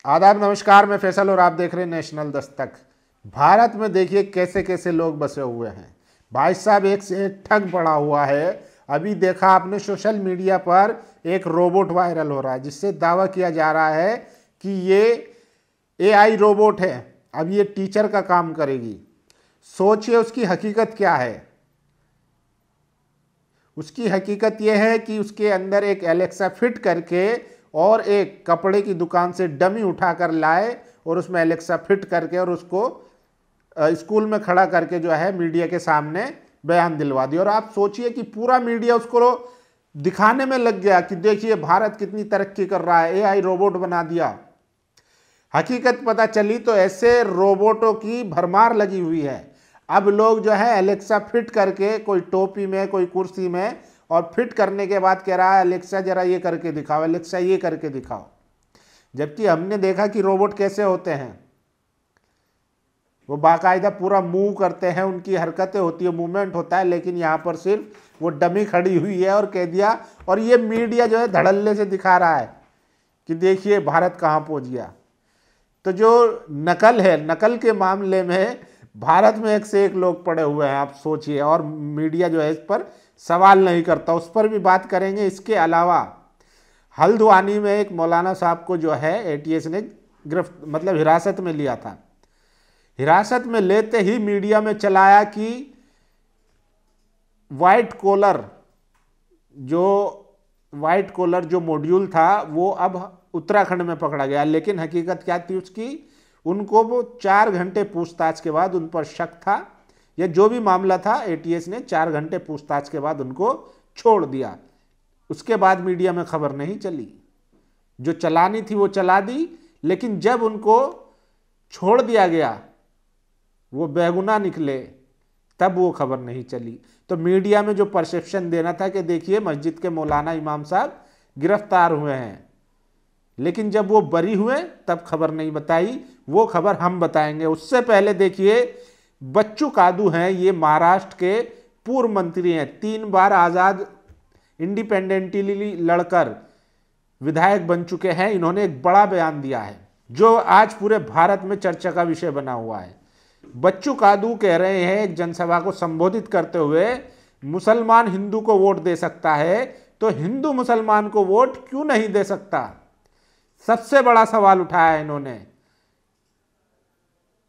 आदाब, नमस्कार। मैं फैसल और आप देख रहे हैं नेशनल दस्तक। भारत में देखिए कैसे कैसे लोग बसे हुए हैं। भाई साहब, एक से एक ठग पड़ा हुआ है। अभी देखा आपने सोशल मीडिया पर एक रोबोट वायरल हो रहा है जिससे दावा किया जा रहा है कि ये एआई रोबोट है। अब ये टीचर का काम करेगी। सोचिए उसकी हकीकत क्या है। उसकी हकीकत यह है कि उसके अंदर एक एलेक्सा फिट करके और एक कपड़े की दुकान से डमी उठाकर लाए और उसमें एलेक्सा फिट करके और उसको स्कूल में खड़ा करके जो है मीडिया के सामने बयान दिलवा दिया। और आप सोचिए कि पूरा मीडिया उसको दिखाने में लग गया कि देखिए भारत कितनी तरक्की कर रहा है, एआई रोबोट बना दिया। हकीकत पता चली तो ऐसे रोबोटों की भरमार लगी हुई है। अब लोग जो है एलेक्सा फिट करके कोई टोपी में कोई कुर्सी में, और फिट करने के बाद कह रहा है एलेक्सा जरा ये करके दिखाओ, एलेक्सा ये करके दिखाओ। जबकि हमने देखा कि रोबोट कैसे होते हैं। वो बाकायदा पूरा मूव करते हैं, उनकी हरकतें होती है, मूवमेंट होता है। लेकिन यहाँ पर सिर्फ वो डमी खड़ी हुई है और कह दिया। और ये मीडिया जो है धड़ल्ले से दिखा रहा है कि देखिए भारत कहाँ पहुँच गया। तो जो नकल है, नकल के मामले में भारत में एक से एक लोग पड़े हुए हैं, आप सोचिए। और मीडिया जो है इस पर सवाल नहीं करता, उस पर भी बात करेंगे। इसके अलावा हल्द्वानी में एक मौलाना साहब को जो है एटीएस ने हिरासत में लिया था। हिरासत में लेते ही मीडिया में चलाया कि व्हाइट कॉलर जो मॉड्यूल था वो अब उत्तराखंड में पकड़ा गया। लेकिन हकीकत क्या थी उसकी, उनको वो 4 घंटे पूछताछ के बाद उन पर शक था, या जो भी मामला था एटीएस ने 4 घंटे पूछताछ के बाद उनको छोड़ दिया। उसके बाद मीडिया में खबर नहीं चली। जो चलानी थी वो चला दी, लेकिन जब उनको छोड़ दिया गया, वो बेगुनाह निकले, तब वो खबर नहीं चली। तो मीडिया में जो परसेप्शन देना था कि देखिए मस्जिद के मौलाना इमाम साहब गिरफ्तार हुए हैं, लेकिन जब वो बरी हुए तब खबर नहीं बताई। वो खबर हम बताएंगे। उससे पहले देखिए बच्चू कादू हैं, ये महाराष्ट्र के पूर्व मंत्री हैं। 3 बार आज़ाद इंडिपेंडेंटली लड़कर विधायक बन चुके हैं। इन्होंने एक बड़ा बयान दिया है जो आज पूरे भारत में चर्चा का विषय बना हुआ है। बच्चू कादू कह रहे हैं एक जनसभा को संबोधित करते हुए, मुसलमान हिंदू को वोट दे सकता है तो हिंदू मुसलमान को वोट क्यों नहीं दे सकता। सबसे बड़ा सवाल उठाया है इन्होंने।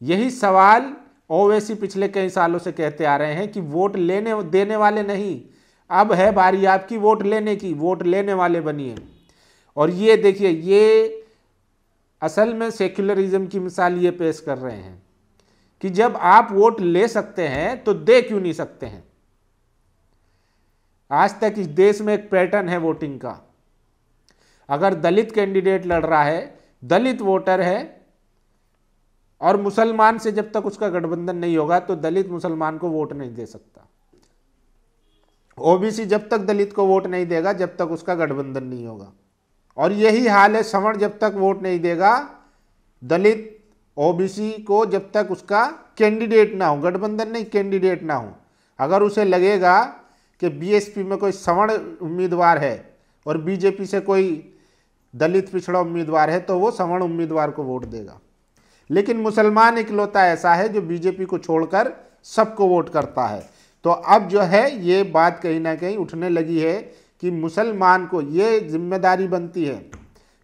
यही सवाल ओवैसी पिछले कई सालों से कहते आ रहे हैं कि वोट लेने देने वाले नहीं, अब है बारी आपकी वोट लेने की, वोट लेने वाले बनिए। और ये देखिए, ये असल में सेक्युलरिज्म की मिसाल ये पेश कर रहे हैं कि जब आप वोट ले सकते हैं तो दे क्यों नहीं सकते हैं। आज तक इस देश में एक पैटर्न है वोटिंग का। अगर दलित कैंडिडेट लड़ रहा है, दलित वोटर है, और मुसलमान से जब तक उसका गठबंधन नहीं होगा तो दलित मुसलमान को वोट नहीं दे सकता। ओबीसी जब तक दलित को वोट नहीं देगा जब तक उसका गठबंधन नहीं होगा। और यही हाल है, सवर्ण जब तक वोट नहीं देगा दलित ओबीसी को, जब तक उसका कैंडिडेट ना हो, गठबंधन नहीं कैंडिडेट ना हो। अगर उसे लगेगा कि बीएसपी में कोई सवर्ण उम्मीदवार है और बीजेपी से कोई दलित पिछड़ा उम्मीदवार है तो वो सवर्ण उम्मीदवार को वोट देगा। लेकिन मुसलमान इकलौता ऐसा है जो बीजेपी को छोड़कर सबको वोट करता है। तो अब जो है ये बात कहीं ना कहीं उठने लगी है कि मुसलमान को ये जिम्मेदारी बनती है,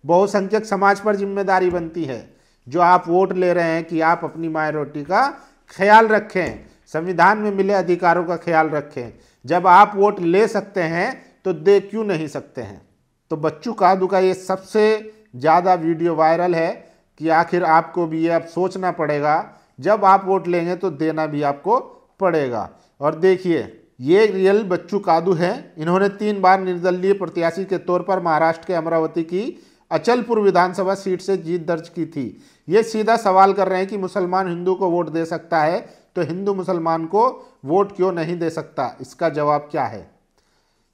बहुसंख्यक समाज पर जिम्मेदारी बनती है जो आप वोट ले रहे हैं कि आप अपनी माइनॉरिटी का ख्याल रखें, संविधान में मिले अधिकारों का ख्याल रखें। जब आप वोट ले सकते हैं तो दे क्यों नहीं सकते हैं। तो बच्चू कादू का ये सबसे ज़्यादा वीडियो वायरल है कि आखिर आपको भी ये अब सोचना पड़ेगा, जब आप वोट लेंगे तो देना भी आपको पड़ेगा। और देखिए ये रियल बच्चू कादू हैं। इन्होंने 3 बार निर्दलीय प्रत्याशी के तौर पर महाराष्ट्र के अमरावती की अचलपुर विधानसभा सीट से जीत दर्ज की थी। ये सीधा सवाल कर रहे हैं कि मुसलमान हिंदू को वोट दे सकता है तो हिंदू मुसलमान को वोट क्यों नहीं दे सकता। इसका जवाब क्या है।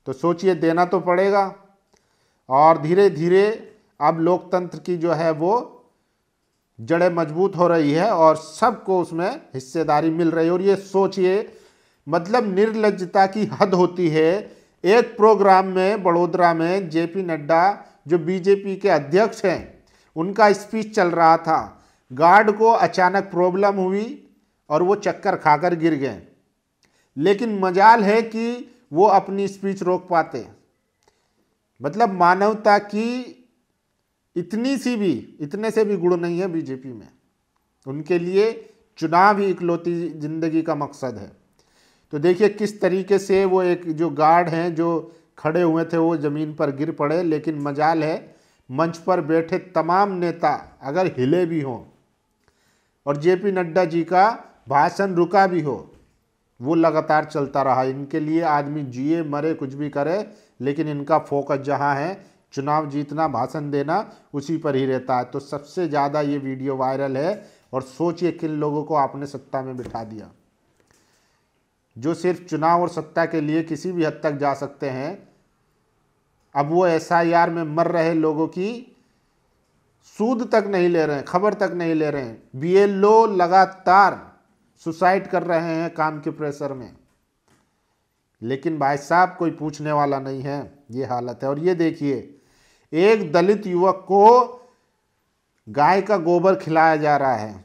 तो सोचिए, देना तो पड़ेगा। और धीरे धीरे अब लोकतंत्र की जो है वो जड़ें मजबूत हो रही है और सबको उसमें हिस्सेदारी मिल रही है। और ये सोचिए, मतलब निर्लज्जता की हद होती है। एक प्रोग्राम में बड़ोदरा में जेपी नड्डा जो बीजेपी के अध्यक्ष हैं, उनका स्पीच चल रहा था, गार्ड को अचानक प्रॉब्लम हुई और वो चक्कर खाकर गिर गए, लेकिन मजाल है कि वो अपनी स्पीच रोक पाते। मतलब मानवता की इतने से भी गुण नहीं है बीजेपी में। उनके लिए चुनाव ही इकलौती जिंदगी का मकसद है। तो देखिए किस तरीके से वो एक जो गार्ड हैं जो खड़े हुए थे वो ज़मीन पर गिर पड़े, लेकिन मजाल है मंच पर बैठे तमाम नेता अगर हिले भी हों और जेपी नड्डा जी का भाषण रुका भी हो, वो लगातार चलता रहा। इनके लिए आदमी जिए मरे कुछ भी करे, लेकिन इनका फोकस जहाँ है चुनाव जीतना, भाषण देना, उसी पर ही रहता है। तो सबसे ज़्यादा ये वीडियो वायरल है और सोचिए किन लोगों को आपने सत्ता में बिठा दिया, जो सिर्फ चुनाव और सत्ता के लिए किसी भी हद तक जा सकते हैं। अब वो एसआईआर में मर रहे लोगों की सूद तक नहीं ले रहे हैं, खबर तक नहीं ले रहे हैं। बीएलओ लगातार सुसाइड कर रहे हैं काम के प्रेशर में, लेकिन भाई साहब कोई पूछने वाला नहीं है। ये हालत है। और ये देखिए एक दलित युवक को गाय का गोबर खिलाया जा रहा है।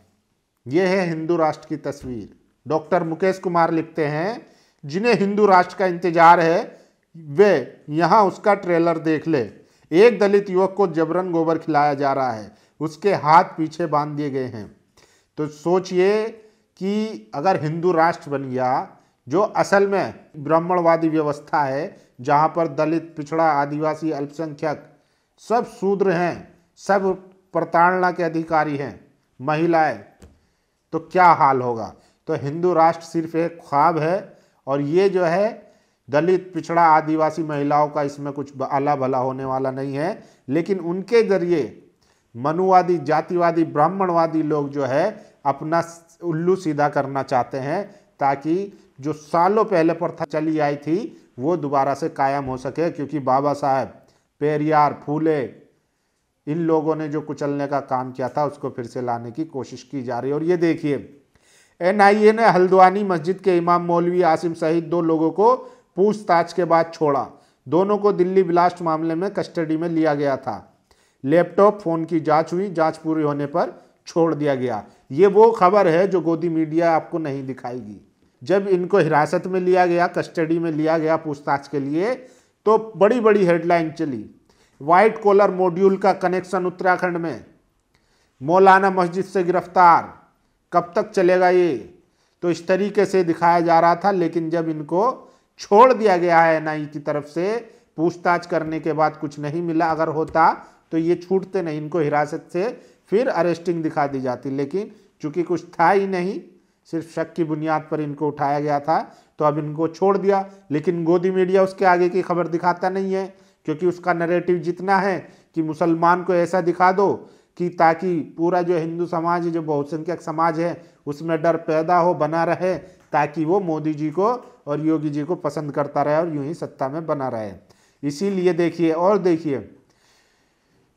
ये है हिंदू राष्ट्र की तस्वीर। डॉक्टर मुकेश कुमार लिखते हैं, जिन्हें हिंदू राष्ट्र का इंतजार है वे यहां उसका ट्रेलर देख ले। एक दलित युवक को जबरन गोबर खिलाया जा रहा है, उसके हाथ पीछे बांध दिए गए हैं। तो सोचिए कि अगर हिंदू राष्ट्र बन गया, जो असल में ब्राह्मणवादी व्यवस्था है, जहां पर दलित, पिछड़ा, आदिवासी, अल्पसंख्यक सब शूद्र हैं, सब प्रताड़ना के अधिकारी हैं, महिलाएं, तो क्या हाल होगा। तो हिंदू राष्ट्र सिर्फ एक ख्वाब है, और ये जो है दलित, पिछड़ा, आदिवासी महिलाओं का इसमें कुछ आला भला होने वाला नहीं है। लेकिन उनके जरिए मनुवादी, जातिवादी, ब्राह्मणवादी लोग जो है अपना उल्लू सीधा करना चाहते हैं, ताकि जो सालों पहले प्रथा चली आई थी वो दोबारा से कायम हो सके। क्योंकि बाबा साहब, पेरियार, फूले, इन लोगों ने जो कुचलने का काम किया था उसको फिर से लाने की कोशिश की जा रही है। और ये देखिए एनआईए ने हल्द्वानी मस्जिद के इमाम मौलवी आसिम सहित 2 लोगों को पूछताछ के बाद छोड़ा। दोनों को दिल्ली ब्लास्ट मामले में कस्टडी में लिया गया था। लैपटॉप, फोन की जांच हुई, जांच पूरी होने पर छोड़ दिया गया। ये वो खबर है जो गोदी मीडिया आपको नहीं दिखाएगी। जब इनको हिरासत में लिया गया, कस्टडी में लिया गया पूछताछ के लिए, तो बड़ी बड़ी हेडलाइन चली, व्हाइट कॉलर मॉड्यूल का कनेक्शन उत्तराखंड में, मौलाना मस्जिद से गिरफ्तार, कब तक चलेगा ये। तो इस तरीके से दिखाया जा रहा था। लेकिन जब इनको छोड़ दिया गया है एनआईए की तरफ से, पूछताछ करने के बाद कुछ नहीं मिला, अगर होता तो ये छूटते नहीं, इनको हिरासत से फिर अरेस्टिंग दिखा दी जाती। लेकिन चूंकि कुछ था ही नहीं, सिर्फ शक की बुनियाद पर इनको उठाया गया था, तो अब इनको छोड़ दिया। लेकिन गोदी मीडिया उसके आगे की खबर दिखाता नहीं है, क्योंकि उसका नैरेटिव जितना है कि मुसलमान को ऐसा दिखा दो कि ताकि पूरा जो हिंदू समाज, जो बहुसंख्यक समाज है, उसमें डर पैदा हो, बना रहे, ताकि वो मोदी जी को और योगी जी को पसंद करता रहे और यूं ही सत्ता में बना रहे। इसीलिए देखिए, और देखिए,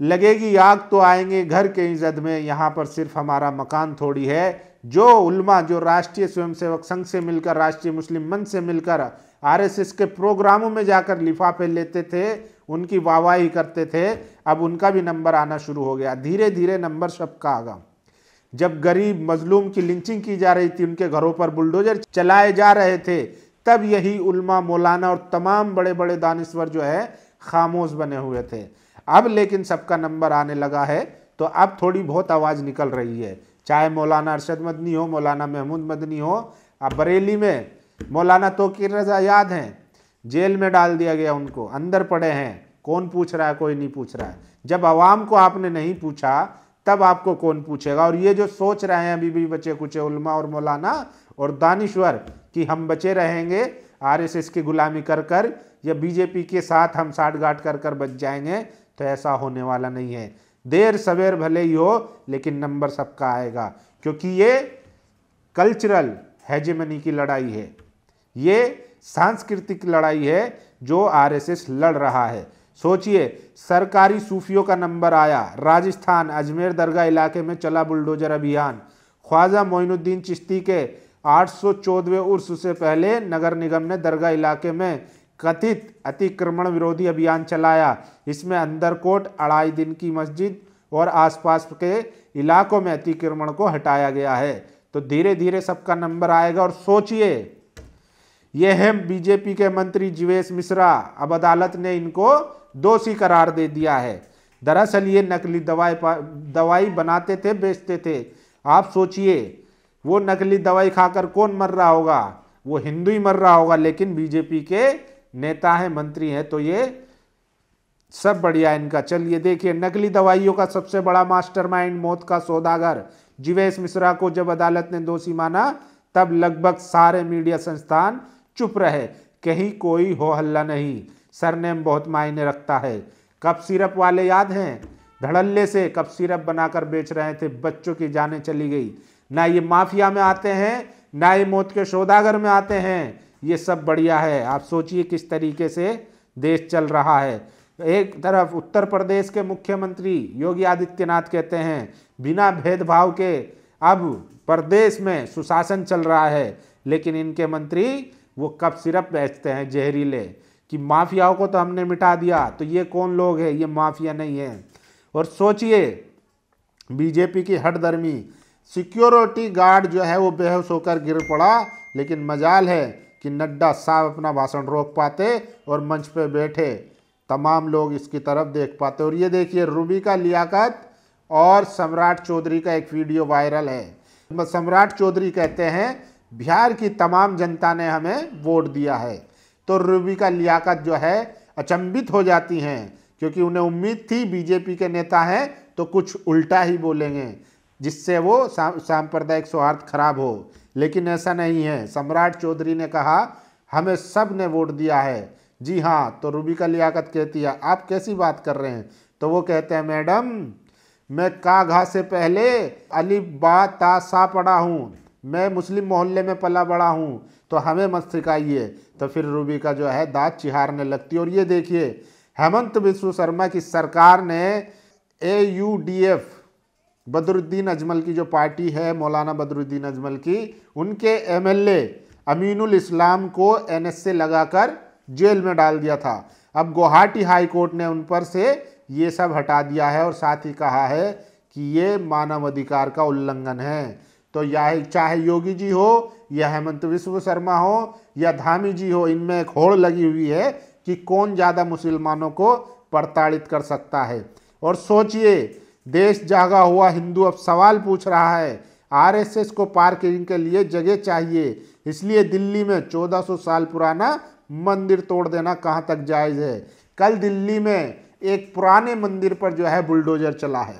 लगेगी आग तो आएंगे घर के इज्जत में, यहाँ पर सिर्फ हमारा मकान थोड़ी है। जो उल्मा, जो राष्ट्रीय स्वयंसेवक संघ से मिलकर, राष्ट्रीय मुस्लिम मंच से मिलकर आरएसएस के प्रोग्रामों में जाकर लिफाफे लेते थे, उनकी वाहवाही करते थे, अब उनका भी नंबर आना शुरू हो गया। धीरे धीरे नंबर सबका आगा। जब गरीब मजलूम की लिंचिंग की जा रही थी, उनके घरों पर बुलडोजर चलाए जा रहे थे, तब यही उल्मा, मौलाना और तमाम बड़े बड़े दानिश्वर जो है खामोश बने हुए थे। अब लेकिन सबका नंबर आने लगा है, तो अब थोड़ी बहुत आवाज़ निकल रही है। चाहे मौलाना अरशद मदनी हो, मौलाना महमूद मदनी हो। अब बरेली में मौलाना तौकीर रज़ा याद हैं, जेल में डाल दिया गया, उनको अंदर पड़े हैं। कौन पूछ रहा है? कोई नहीं पूछ रहा है। जब आवाम को आपने नहीं पूछा, तब आपको कौन पूछेगा। और ये जो सोच रहे हैं अभी भी बचे कुचे उल्मा और मौलाना और दानिश्वर कि हम बचे रहेंगे आरएसएस की गुलामी कर कर, या बीजेपी के साथ हम साठगांठ कर कर बच जाएंगे, तो ऐसा होने वाला नहीं है। देर सवेर भले ही हो, लेकिन नंबर सबका आएगा। क्योंकि ये कल्चरल हेजेमनी की लड़ाई है, ये सांस्कृतिक लड़ाई है जो आरएसएस लड़ रहा है। सोचिए, सरकारी सूफियों का नंबर आया। राजस्थान अजमेर दरगाह इलाके में चला बुलडोजर अभियान। ख्वाजा मोइनुद्दीन चिश्ती के 814वें उर्स से पहले नगर निगम ने दरगाह इलाके में कथित अतिक्रमण विरोधी अभियान चलाया। इसमें अंदरकोट, 2.5 दिन की मस्जिद, और आसपास के इलाकों में अतिक्रमण को हटाया गया है। तो धीरे धीरे सबका नंबर आएगा। और सोचिए, ये है बीजेपी के मंत्री जीवेश मिश्रा, अब अदालत ने इनको दोषी करार दे दिया है। दरअसल ये नकली दवाई बनाते थे, बेचते थे। आप सोचिए, वो नकली दवाई खाकर कौन मर रहा होगा? वो हिंदू ही मर रहा होगा, लेकिन बीजेपी के नेता हैं, मंत्री हैं, तो ये सब बढ़िया इनका। चलिए देखिए, नकली दवाइयों का सबसे बड़ा मास्टरमाइंड, मौत का सौदागर जीवेश मिश्रा को जब अदालत ने दोषी माना, तब लगभग सारे मीडिया संस्थान चुप रहे, कहीं कोई हो हल्ला नहीं। सरनेम बहुत मायने रखता है। कप सिरप वाले याद हैं? धड़ल्ले से कप सिरप बनाकर बेच रहे थे, बच्चों की जानें चली गई। ना ये माफिया में आते हैं, ना ये मौत के सौदागर में आते हैं। ये सब बढ़िया है। आप सोचिए किस तरीके से देश चल रहा है। एक तरफ उत्तर प्रदेश के मुख्यमंत्री योगी आदित्यनाथ कहते हैं बिना भेदभाव के अब प्रदेश में सुशासन चल रहा है, लेकिन इनके मंत्री वो कप सिरप बेचते हैं जहरीले, कि माफियाओं को तो हमने मिटा दिया। तो ये कौन लोग हैं? ये माफिया नहीं है। और सोचिए, बीजेपी की हठधर्मी सिक्योरिटी गार्ड जो है वो बेहोश होकर गिर पड़ा, लेकिन मजाल है कि नड्डा साहब अपना भाषण रोक पाते और मंच पे बैठे तमाम लोग इसकी तरफ देख पाते। और ये देखिए, रूबिका लियाकत और सम्राट चौधरी का एक वीडियो वायरल है। सम्राट चौधरी कहते हैं बिहार की तमाम जनता ने हमें वोट दिया है। तो रूबिका लियाकत जो है अचंभित हो जाती हैं, क्योंकि उन्हें उम्मीद थी बीजेपी के नेता हैं तो कुछ उल्टा ही बोलेंगे, जिससे वो सांप्रदायिक सौहार्द खराब हो, लेकिन ऐसा नहीं है। सम्राट चौधरी ने कहा हमें सब ने वोट दिया है। जी हाँ। तो रूबिका लियाकत कहती है आप कैसी बात कर रहे हैं? तो वो कहते हैं मैडम, मैं का घा से पहले अली बा ता सा पढ़ा हूँ, मैं मुस्लिम मोहल्ले में पला बड़ा हूँ, तो हमें मत सिखाइए। तो फिर रूबिका जो है दांत चिहारने लगती है। और ये देखिए, हेमंत बिस्व शर्मा की सरकार ने AUDF बदरुद्दीन अजमल की जो पार्टी है, मौलाना बदरुद्दीन अजमल की, उनके MLA अमीनुल इस्लाम को NSA लगाकर जेल में डाल दिया था। अब गुवाहाटी हाई कोर्ट ने उन पर से ये सब हटा दिया है और साथ ही कहा है कि ये मानव अधिकार का उल्लंघन है। तो यह चाहे योगी जी हो या हेमंत बिस्व शर्मा हो या धामी जी हो, इनमें एक होड़ लगी हुई है कि कौन ज़्यादा मुसलमानों को प्रताड़ित कर सकता है। और सोचिए, देश जागा हुआ हिंदू अब सवाल पूछ रहा है, RSS को पार्किंग के लिए जगह चाहिए, इसलिए दिल्ली में 1400 साल पुराना मंदिर तोड़ देना कहाँ तक जायज़ है? कल दिल्ली में एक पुराने मंदिर पर जो है बुलडोजर चला है।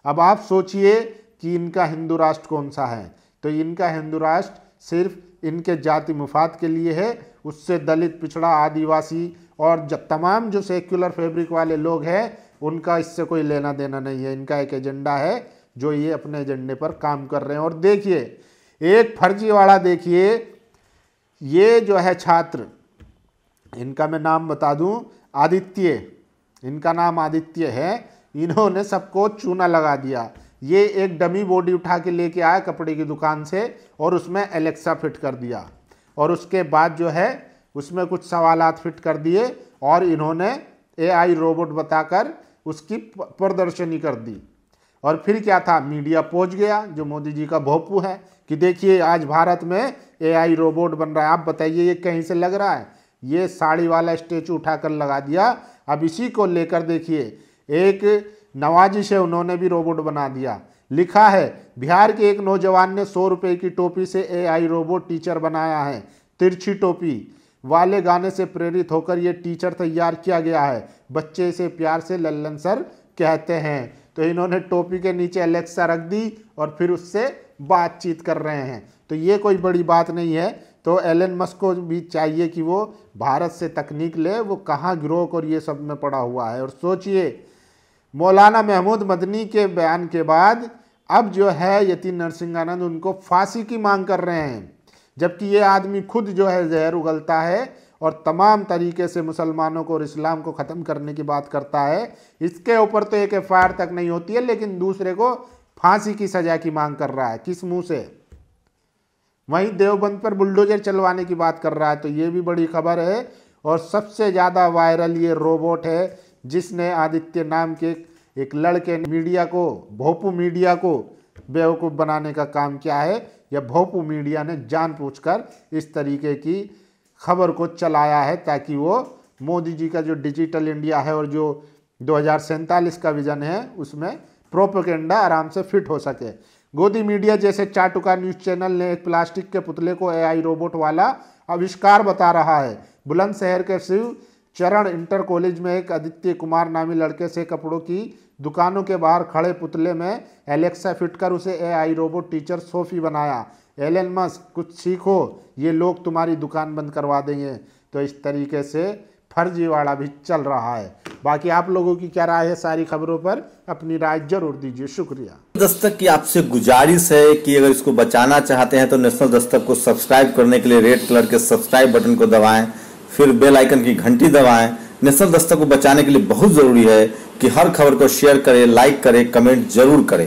अब आप सोचिए कि इनका हिंदू राष्ट्र कौन सा है? तो इनका हिंदू राष्ट्र सिर्फ इनके जाति मुफाद के लिए है। उससे दलित, पिछड़ा, आदिवासी और तमाम जो सेक्युलर फैब्रिक वाले लोग हैं, उनका इससे कोई लेना देना नहीं है। इनका एक एजेंडा है जो ये अपने एजेंडे पर काम कर रहे हैं। और देखिए, एक फर्जीवाड़ा देखिए, ये जो है छात्र, इनका मैं नाम बता दूं, आदित्य, इनका नाम आदित्य है। इन्होंने सबको चूना लगा दिया। ये एक डमी बॉडी उठा के लेके आया कपड़े की दुकान से और उसमें एलेक्सा फिट कर दिया, और उसके बाद जो है उसमें कुछ सवालात फिट कर दिए और इन्होंने AI रोबोट बताकर उसकी प्रदर्शनी कर दी। और फिर क्या था, मीडिया पहुंच गया, जो मोदी जी का भोंपू है, कि देखिए आज भारत में AI रोबोट बन रहा है। आप बताइए ये कहीं से लग रहा है? ये साड़ी वाला स्टेचू उठाकर लगा दिया। अब इसी को लेकर देखिए, एक नवाजिश है, उन्होंने भी रोबोट बना दिया। लिखा है बिहार के एक नौजवान ने 100 रुपये की टोपी से AI रोबोट टीचर बनाया है। तिरछी टोपी वाले गाने से प्रेरित होकर ये टीचर तैयार किया गया है। बच्चे इसे प्यार से लल्लन सर कहते हैं। तो इन्होंने टोपी के नीचे एलेक्सा रख दी और फिर उससे बातचीत कर रहे हैं। तो ये कोई बड़ी बात नहीं है। तो एलन मस्क को भी चाहिए कि वो भारत से तकनीक ले, वो कहाँ गिरोह और ये सब में पड़ा हुआ है। और सोचिए, मौलाना महमूद मदनी के बयान के बाद अब जो है यति नरसिंहानंद उनको फांसी की मांग कर रहे हैं, जबकि ये आदमी खुद जो है जहर उगलता है और तमाम तरीके से मुसलमानों को और इस्लाम को ख़त्म करने की बात करता है। इसके ऊपर तो एक FIR तक नहीं होती है, लेकिन दूसरे को फांसी की सज़ा की मांग कर रहा है। किस मुंह से? वहीं देवबंद पर बुलडोजर चलवाने की बात कर रहा है। तो ये भी बड़ी खबर है। और सबसे ज़्यादा वायरल ये रोबोट है, जिसने आदित्य नाम के एक लड़के ने मीडिया को, भोपू मीडिया को बेवकूफ़ बनाने का काम किया है। या भोपू मीडिया ने जानबूझकर इस तरीके की खबर को चलाया है ताकि वो मोदी जी का जो डिजिटल इंडिया है और जो 2047 का विजन है उसमें प्रोपेगेंडा आराम से फिट हो सके। गोदी मीडिया जैसे चाटुका न्यूज़ चैनल ने एक प्लास्टिक के पुतले को AI रोबोट वाला आविष्कार बता रहा है। बुलंदशहर के शिव चरण इंटर कॉलेज में एक आदित्य कुमार नामी लड़के से कपड़ों की दुकानों के बाहर खड़े पुतले में एलेक्सा फिट कर उसे AI रोबोट टीचर सोफी बनाया। एलन मस्क, कुछ सीखो, ये लोग तुम्हारी दुकान बंद करवा देंगे। तो इस तरीके से फर्जीवाड़ा भी चल रहा है। बाकी आप लोगों की क्या राय है सारी खबरों पर, अपनी राय जरूर दीजिए। शुक्रिया। दस्तक की आपसे गुजारिश है कि अगर इसको बचाना चाहते हैं तो नेशनल दस्तक को सब्सक्राइब करने के लिए रेड कलर के सब्सक्राइब बटन को दबाएं, फिर बेल आइकन की घंटी दबाएं। नेशनल दस्तक को बचाने के लिए बहुत जरूरी है कि हर खबर को शेयर करें, लाइक करें, कमेंट जरूर करें।